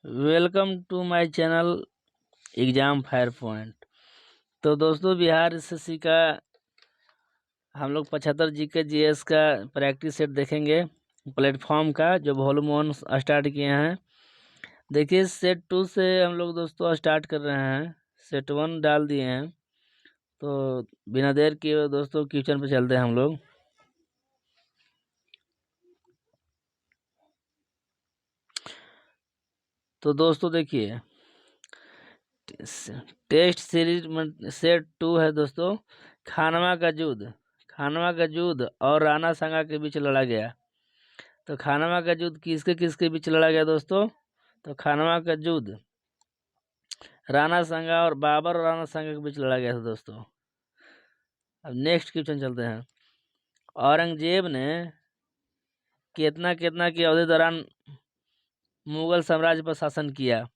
Welcome to my channel exam fire point. तो दोस्तों, Bihar SSC का हम लोग 75 जीके जीएस का प्रैक्टिस सेट देखेंगे प्लेटफॉर्म का, जो वॉल्यूम 1 स्टार्ट किए हैं। देखिए, सेट 2 से हम लोग दोस्तों स्टार्ट कर रहे हैं। सेट 1 डाल दिए हैं, तो बिना देर किए दोस्तों क्वेश्चन पे चलते हैं हम लोग। तो दोस्तों देखिए, टेस्ट सीरीज सेट 2 है दोस्तों। खानवा का युद्ध और राणा सांगा के बीच लड़ा गया। तो खानवा का युद्ध किसके किसके बीच लड़ा गया दोस्तों? तो खानवा का युद्ध राणा सांगा और बाबर और राणा सांगा के बीच लड़ा गया था दोस्तों। अब नेक्स्ट क्वेश्चन चलते हैं। औरंगजेब ने कितना कितना की अवधि दौरान मुगल साम्राज्य पर शासन किया?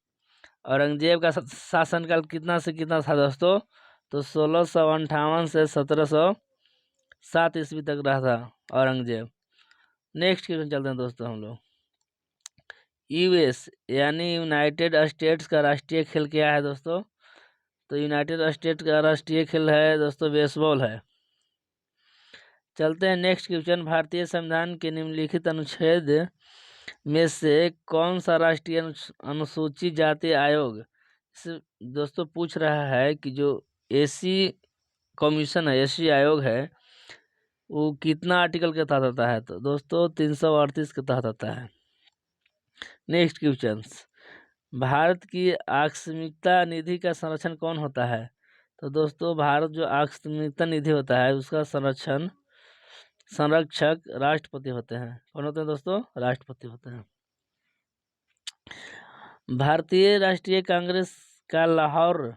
औरंगजेब का शासनकाल कितना से कितना था दोस्तों? तो 1658 से 1707 ईस्वी तक रहा था औरंगजेब। नेक्स्ट क्वेश्चन चलते हैं दोस्तों हम लोग। यूएस यानी यूनाइटेड स्टेट्स का राष्ट्रीय खेल क्या है दोस्तों? तो यूनाइटेड स्टेट्स का राष्ट्रीय खेल है दोस्तों बेसबॉल है। चलते हैं नेक्स्ट क्वेश्चन। भारतीय संविधान के निम्नलिखित अनुच्छेद में से कौन सा राष्ट्रीय अनुसूचित जाति आयोग से दोस्तों पूछ रहा है कि जो एसी कमीशन है, एसी आयोग है, वो कितना आर्टिकल के तहत आता है? तो दोस्तों 338 के तहत आता है। Next question. भारत की आकस्मिकता निधि का संरक्षण कौन होता है? तो दोस्तों भारत जो आकस्मिकता निधि होता है उसका संरक्षक राष्ट्रपति होते हैं। कौन होते हैं दोस्तों? राष्ट्रपति होते हैं। भारतीय राष्ट्रीय कांग्रेस का लाहौर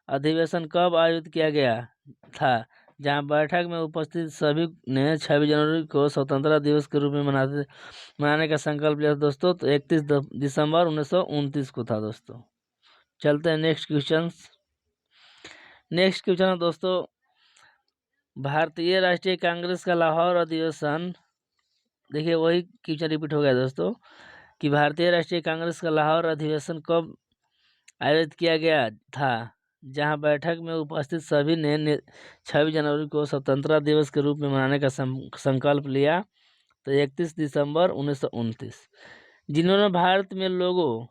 अधिवेशन कब आयोजित किया गया था, जहां बैठक में उपस्थित सभी ने 26 जनवरी को स्वतंत्रता दिवस के रूप में मनाने का संकल्प लिया था दोस्तों? तो 31 दिसंबर 1929 को था दोस्तों। चलते हैं नेक्स्ट क्वेश्चन। नेक्स्ट क्वेश्चन है दोस्तों, भारतीय राष्ट्रीय कांग्रेस का लाहौर अधिवेशन, देखिए वही क्वेश्चन रिपीट हो गया दोस्तों कि भारतीय राष्ट्रीय कांग्रेस का लाहौर अधिवेशन कब आयोजित किया गया था, जहां बैठक में उपस्थित सभी ने 26 जनवरी को स्वतंत्रता दिवस के रूप में मनाने का संकल्प लिया। तो 31 दिसंबर 1929। जिन्होंने भारत में लोगों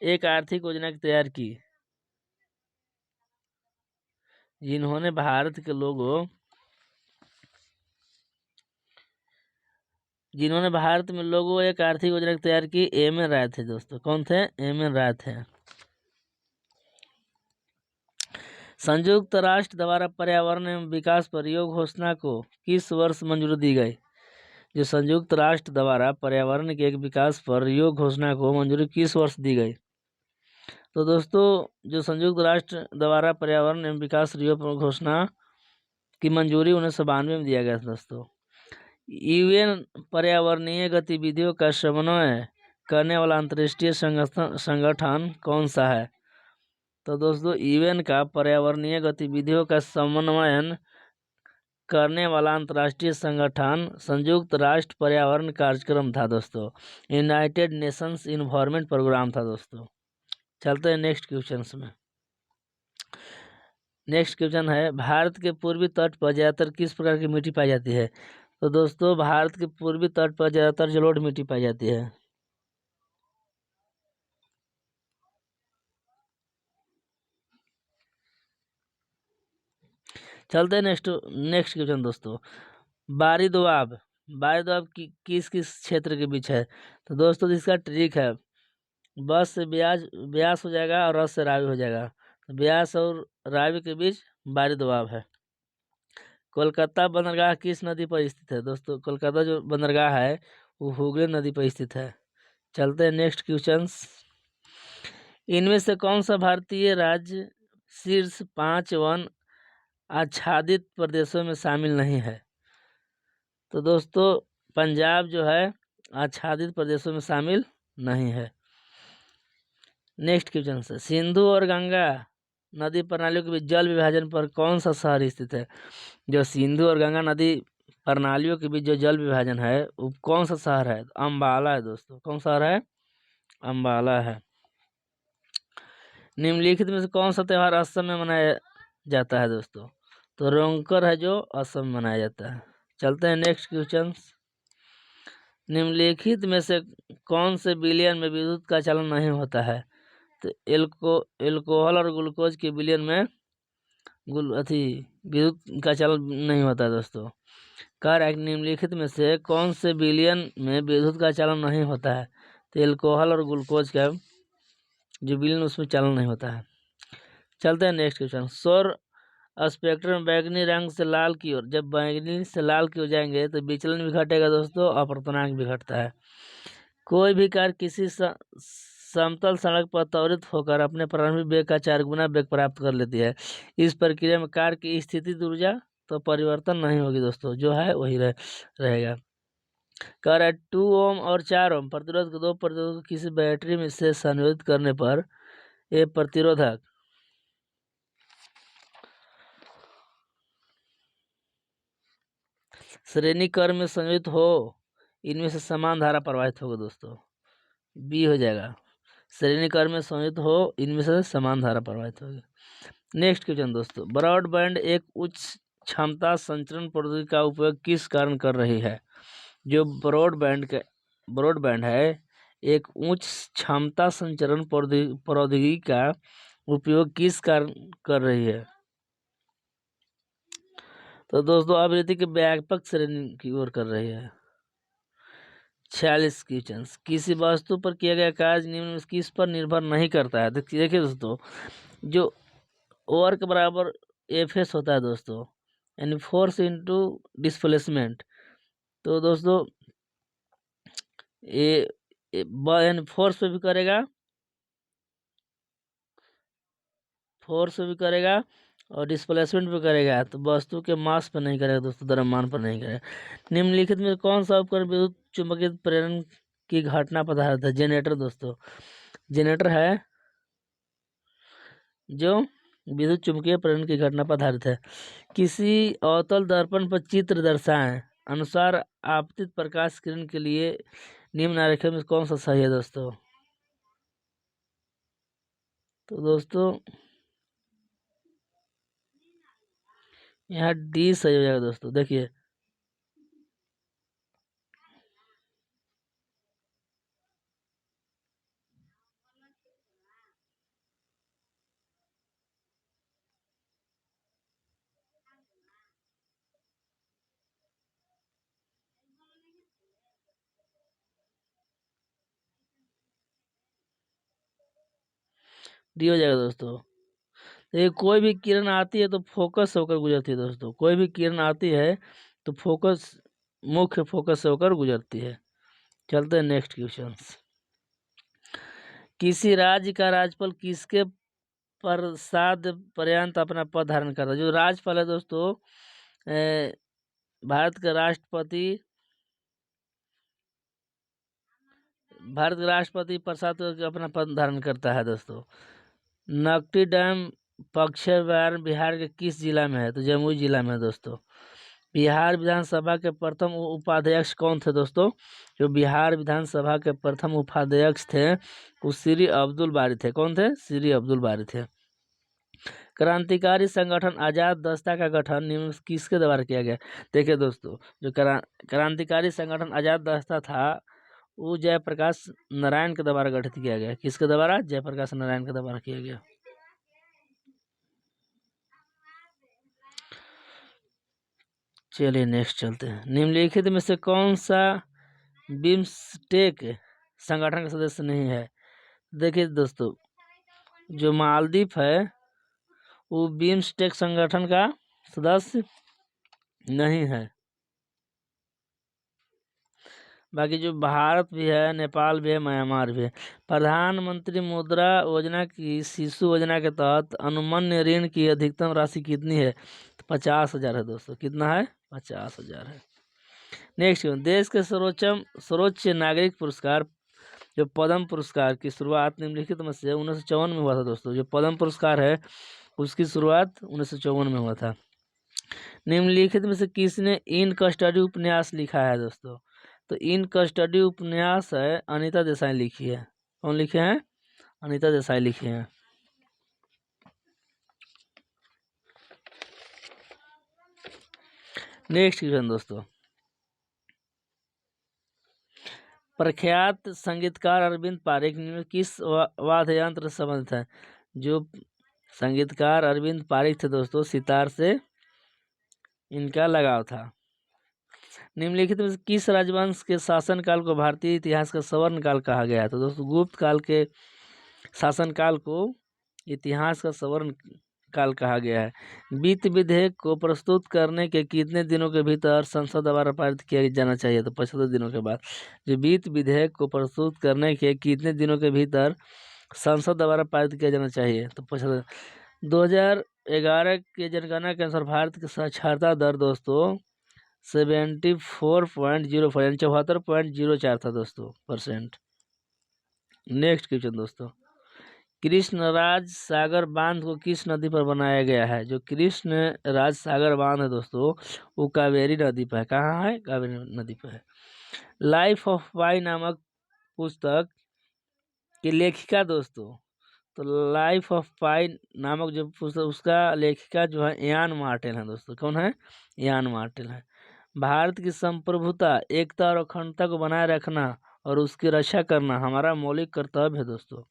एक आर्थिक योजना तैयार की, जिन्होंने भारत में लोगों एक आर्थिक योजना तैयार की, एम.एन. राय थे दोस्तों। कौन थे? एम.एन. राय थे। संयुक्त राष्ट्र द्वारा पर्यावरण एवं विकास परियोग घोषणा को किस वर्ष मंजूरी दी गई? जो संयुक्त राष्ट्र द्वारा पर्यावरण के एक विकास परियोग घोषणा को मंजूरी किस वर्ष दी गई? तो दोस्तों जो संयुक्त राष्ट्र द्वारा पर्यावरण एवं विकास घोषणा की मंजूरी 1992 में दिया गया था दोस्तों। यूएन पर्यावरणीय गतिविधियों का समन्वय करने वाला अंतर्राष्ट्रीय संगठन कौन सा है? तो दोस्तों यूएन का पर्यावरणीय गतिविधियों का समन्वयन करने वाला अंतर्राष्ट्रीय संगठन संयुक्त राष्ट्र पर्यावरण कार्यक्रम था दोस्तों। यूनाइटेड नेशंस इन्वायरमेंट प्रोग्राम था दोस्तों। चलते हैं नेक्स्ट क्वेश्चन में। नेक्स्ट क्वेश्चन है, भारत के पूर्वी तट पर ज्यादातर किस प्रकार की मिट्टी पाई जाती है? तो दोस्तों भारत के पूर्वी तट पर ज्यादातर जलोढ़ मिट्टी पाई जाती है। चलते हैं नेक्स्ट क्वेश्चन दोस्तों। बारी दोआब किस किस क्षेत्र के बीच है? तो दोस्तों इसका ट्रिक है, बस से ब्यास हो जाएगा और रस से रावी हो जाएगा। तो ब्यास और रावी के बीच बारी दोआब है। कोलकाता बंदरगाह किस नदी पर स्थित है? दोस्तों कोलकाता जो बंदरगाह है वो हुगली नदी पर स्थित है। चलते हैं नेक्स्ट क्वेश्चन। इनमें से कौन सा भारतीय राज्य शीर्ष 5 वन आच्छादित प्रदेशों में शामिल नहीं है? तो दोस्तों पंजाब जो है आच्छादित प्रदेशों में शामिल नहीं है। नेक्स्ट क्वेश्चन से, सिंधु और गंगा नदी प्रणालियों के बीच जल विभाजन पर कौन सा शहर स्थित है? जो सिंधु और गंगा नदी प्रणालियों के बीच जो जल विभाजन है वो कौन सा शहर है? अम्बाला है दोस्तों। कौन शहर है? अम्बाला है। निम्नलिखित में से कौन सा त्यौहार असम में मनाया जाता है दोस्तों? तो रोंगकर है जो असम में मनाया जाता है। चलते हैं नेक्स्ट क्वेश्चन। निम्नलिखित में से कौन से विलयन में विद्युत का चलन नहीं होता है? तो एल्कोहल और ग्लूकोज के विलयन में विद्युत का चलन नहीं होता है दोस्तों। कार्य निम्नलिखित में से कौन से विलयन में विद्युत का चलन नहीं होता है? तो एल्कोहल और ग्लूकोज का जो विलयन उसमें चलन नहीं होता है। चलते हैं नेक्स्ट क्वेश्चन। सौर स्पेक्ट्रम बैगनी रंग से लाल की ओर, जब बैगनी से लाल की ओर जाएंगे तो विचलन भी घटेगा दोस्तों, अपवर्तनांक भी घटता है। कोई भी कार किसी समतल सड़क पर त्वरित होकर अपने प्रारंभिक वेग का 4 गुना वेग प्राप्त कर लेती है। इस प्रक्रिया में कार की स्थितिज ऊर्जा तो परिवर्तन नहीं होगी दोस्तों, जो है वही रहेगा। कह रहा है 2 ओम और 4 ओम प्रतिरोध के दो प्रतिरोध को किसी बैटरी में से संयोजित करने पर ये प्रतिरोधक श्रेणी क्रम में संयोजित हो, इनमें से समान धारा प्रवाहित होगा दोस्तों। बी हो जाएगा, श्रेणी क्रम में संयोजित हो, इनमें से समान धारा प्रवाहित होगी। नेक्स्ट क्वेश्चन दोस्तों, ब्रॉडबैंड एक उच्च क्षमता संचरण प्रौद्योगिकी का उपयोग किस कारण कर रही है? जो ब्रॉडबैंड है एक उच्च क्षमता संचरण प्रौद्योगिकी का उपयोग किस कारण कर रही है? तो दोस्तों आवृत्ति के व्यापक श्रेणी की ओर कर रही है। 46 क्वेश्चन, किसी वस्तु पर किया गया कार्य निम्न में किस पर निर्भर नहीं करता है? देखिए दोस्तों, जो वर्क बराबर एफएस होता है दोस्तों, यानी फोर्स इनटू डिस्प्लेसमेंट। तो दोस्तों यानी फोर्स पे भी करेगा, और डिस्प्लेसमेंट पे करेगा, तो वस्तु के मास पर नहीं करेगा दोस्तों, द्रव्यमान पर नहीं करेगा। निम्नलिखित में कौन सा उपकरण विद्युत चुंबकीय प्रेरण की घटना पर आधारित है? जनरेटर दोस्तों, जनरेटर है जो विद्युत चुंबकीय प्रेरण की घटना पर आधारित है। किसी अवतल दर्पण पर चित्र दर्शाएं अनुसार आपतित प्रकाश किरण के लिए निम्नलिखित में कौन सा सही है दोस्तों? तो दोस्तों यहाँ डी सही हो जाएगा दोस्तों। देखिए डी हो जाएगा दोस्तों। ये कोई भी किरण आती है तो फोकस होकर गुजरती है दोस्तों, कोई भी किरण आती है तो मुख्य फोकस से होकर गुजरती है। चलते हैं नेक्स्ट क्वेश्चन। किसी राज्य का राज्यपाल किसके प्रसाद पर्यंत अपना पद धारण करता है? जो राज्यपाल है दोस्तों, भारत के राष्ट्रपति प्रसाद करके अपना पद धारण करता है दोस्तों। नकटी डैम पक्षवार बिहार के किस जिला में है? तो जमुई जिला में है दोस्तों। बिहार विधानसभा के प्रथम उपाध्यक्ष कौन थे दोस्तों? जो बिहार विधानसभा के प्रथम उपाध्यक्ष थे वो श्री अब्दुल बारी थे। कौन थे? श्री अब्दुल बारी थे। क्रांतिकारी संगठन आजाद दस्ता का गठन निम्न किसके द्वारा किया गया? देखिए दोस्तों, जो क्रांतिकारी संगठन आजाद दस्ता था वो जयप्रकाश नारायण के द्वारा गठित किया गया। किसके द्वारा? जयप्रकाश नारायण के द्वारा किया गया। चलिए नेक्स्ट चलते हैं। निम्नलिखित में से कौन सा बिम्स्टेक संगठन का सदस्य नहीं है? देखिए दोस्तों, जो मालदीव है वो बिम्स्टेक संगठन का सदस्य नहीं है। बाकी जो भारत भी है, नेपाल भी है, म्यांमार भी है। प्रधानमंत्री मुद्रा योजना की शिशु योजना के तहत अनुमन्य ऋण की अधिकतम राशि कितनी है? तो 50,000 है दोस्तों। कितना है? 50,000 है। नेक्स्ट, देश के सर्वोच्च नागरिक पुरस्कार जो पद्म पुरस्कार की शुरुआत निम्नलिखित में से 1954 में हुआ था दोस्तों। जो पद्म पुरस्कार है उसकी शुरुआत 1954 में हुआ था। निम्नलिखित में से किसने इन कस्टडी उपन्यास लिखा है दोस्तों? तो इन कस्टडी उपन्यास है अनीता देसाई लिखी है। कौन लिखे हैं? अनीता देसाई लिखे हैं। नेक्स्ट क्वेश्चन दोस्तों, प्रख्यात संगीतकार अरविंद पारिक ने किस वाद्य यंत्र से संबंधित है? जो संगीतकार अरविंद पारिक थे दोस्तों, सितार से इनका लगाव था। निम्नलिखित में से किस राजवंश के शासनकाल को भारतीय इतिहास का स्वर्ण काल कहा गया है? तो दोस्तों गुप्त काल के शासनकाल को इतिहास का स्वर्ण काल कहा गया है। वित्त विधेयक को प्रस्तुत करने के कितने दिनों के भीतर संसद द्वारा पारित किया जाना चाहिए? तो 75 दिनों के बाद। जो वित्त विधेयक को प्रस्तुत करने के कितने दिनों के भीतर संसद द्वारा पारित किया जाना चाहिए? तो 75। 2011 के जनगणना के अनुसार भारत की साक्षरता दर दोस्तों 74.05 यानी 74.04 था दोस्तों %। नेक्स्ट क्वेश्चन दोस्तों, कृष्णराज सागर बांध को किस नदी पर बनाया गया है? जो कृष्णराज सागर बांध है दोस्तों, वो कावेरी नदी पर है। कहाँ है? कावेरी नदी पर है। लाइफ ऑफ पाई नामक पुस्तक की लेखिका दोस्तों, तो लाइफ ऑफ पाई नामक जो पुस्तक, उसका लेखिका जो है यान मार्टेल है दोस्तों। कौन है? यान मार्टेल है। भारत की संप्रभुता, एकता और अखंडता को बनाए रखना और उसकी रक्षा करना हमारा मौलिक कर्तव्य है दोस्तों।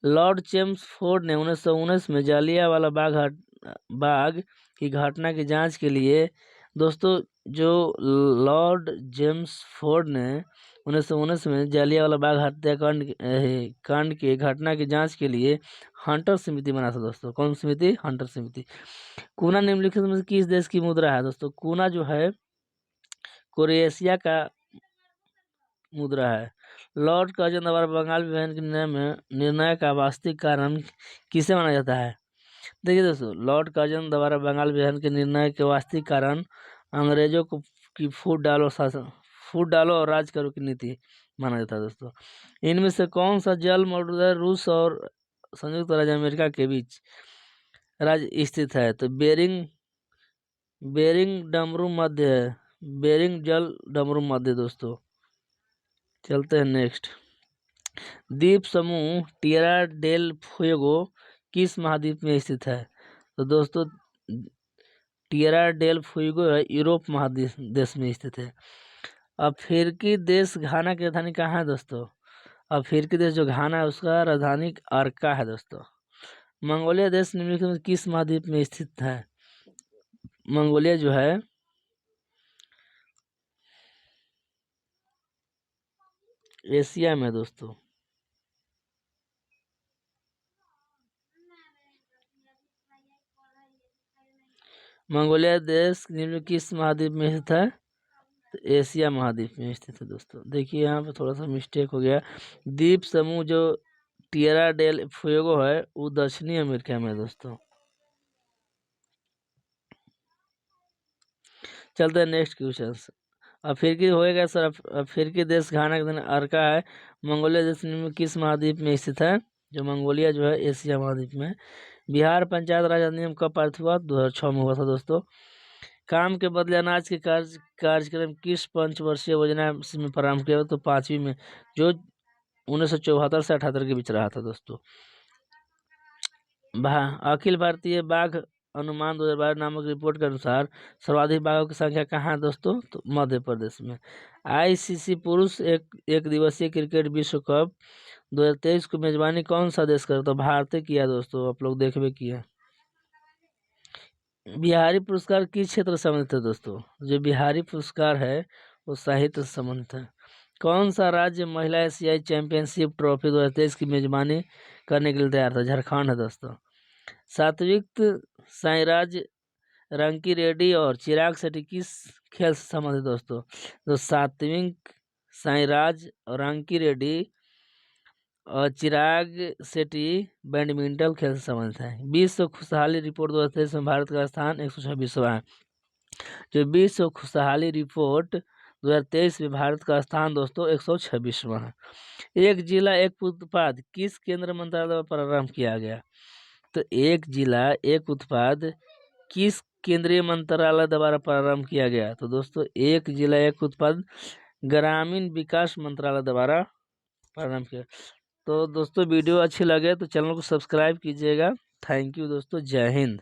लॉर्ड चेम्सफोर्ड ने 1919 में जालियांवाला बाग की घटना की जांच के लिए दोस्तों, जो लॉर्ड चेम्सफोर्ड ने 1919 में जालियांवाला बाग हत्याकांड की घटना की जांच के लिए हंटर समिति बना था दोस्तों। कौन समिति? हंटर समिति। कूना निम्नलिखित में से किस देश की मुद्रा है? दोस्तों कूना जो है क्रोएशिया का मुद्रा है। लॉर्ड कर्जन द्वारा बंगाल विभाजन के निर्णय का वास्तविक कारण किसे माना जाता है? देखिए दोस्तों, लॉर्ड कर्जन द्वारा बंगाल विभाजन के निर्णय के वास्तविक कारण अंग्रेजों को की फूट डालो और राज करो की नीति माना जाता है दोस्तों। इनमें से कौन सा जल मौजूदा रूस और संयुक्त राज्य अमेरिका के बीच राज्य स्थित है? तो बेरिंग डमरू मध्य है। बेरिंग जल डमरू मध्य दोस्तों। चलते हैं नेक्स्ट। द्वीप समूह टिएरा डेल फ्यूगो किस महाद्वीप में स्थित है? तो दोस्तों टिएरा डेल फ्यूगो है यूरोप महादेश देश में स्थित है। अफ्रीकी देश घाना की राजधानी कहाँ है दोस्तों? अफ्रीकी देश जो घाना है उसका राजधानी अर्का है दोस्तों। मंगोलिया देश निम्नलिखित में किस महाद्वीप में स्थित है? मंगोलिया जो है एशिया में दोस्तों। मंगोलिया देश निम्न किस महाद्वीप में स्थित है? तो एशिया महाद्वीप में स्थित है दोस्तों। देखिए यहाँ पे थोड़ा सा मिस्टेक हो गया। द्वीप समूह जो टिएरा डेल फ्यूगो है वो दक्षिणी अमेरिका में है दोस्तों। चलते हैं नेक्स्ट क्वेश्चन। अफ्रीकी होएगा सर। अफ्रीकी देश घाना के दिन अर्का है। मंगोलिया देश निम्न किस महाद्वीप में स्थित है? जो मंगोलिया जो है एशिया महाद्वीप में। बिहार पंचायत राज अधिनियम कब पारित हुआ? 2006 में हुआ था दोस्तों। काम के बदले अनाज के कार्यक्रम किस पंचवर्षीय योजना में प्रारंभ किया? तो 5वीं में, जो 1974 से 78 के बीच रहा था दोस्तों। अखिल भारतीय बाघ अनुमान 2012 नामक रिपोर्ट के अनुसार सर्वाधिक बाघों की संख्या कहाँ है दोस्तों? तो मध्य प्रदेश में। आईसीसी पुरुष एक दिवसीय क्रिकेट विश्व कप 2023 को मेजबानी कौन सा देश कर? तो भारत किया दोस्तों। आप लोग देखबे किया। बिहारी पुरस्कार किस क्षेत्र से संबंधित है दोस्तों? जो बिहारी पुरस्कार है वो साहित्य से संबंधित है। कौन सा राज्य महिला एशियाई चैंपियनशिप ट्रॉफी 2023 की मेजबानी करने के लिए तैयार था? झारखंड है दोस्तों। सात्विक साईराज रंकी रेड्डी और चिराग शेट्टी किस खेल से संबंधित दोस्तों? तो सात्विक साईराज और रंकी रेड्डी और चिराग शेट्टी बैडमिंटन खेल से संबंधित है। विश्व खुशहाली रिपोर्ट 2023 में भारत का स्थान 126वां है। जो विश्व खुशहाली रिपोर्ट 2023 में भारत का स्थान दोस्तों 126वां है। एक जिला एक उत्पाद किस केंद्र मंत्रालय द्वारा प्रारंभ किया गया? तो एक जिला एक उत्पाद किस केंद्रीय मंत्रालय द्वारा प्रारंभ किया गया? तो दोस्तों एक जिला एक उत्पाद ग्रामीण विकास मंत्रालय द्वारा प्रारंभ किया। तो दोस्तों वीडियो अच्छी लगे तो चैनल को सब्सक्राइब कीजिएगा। थैंक यू दोस्तों। जय हिंद।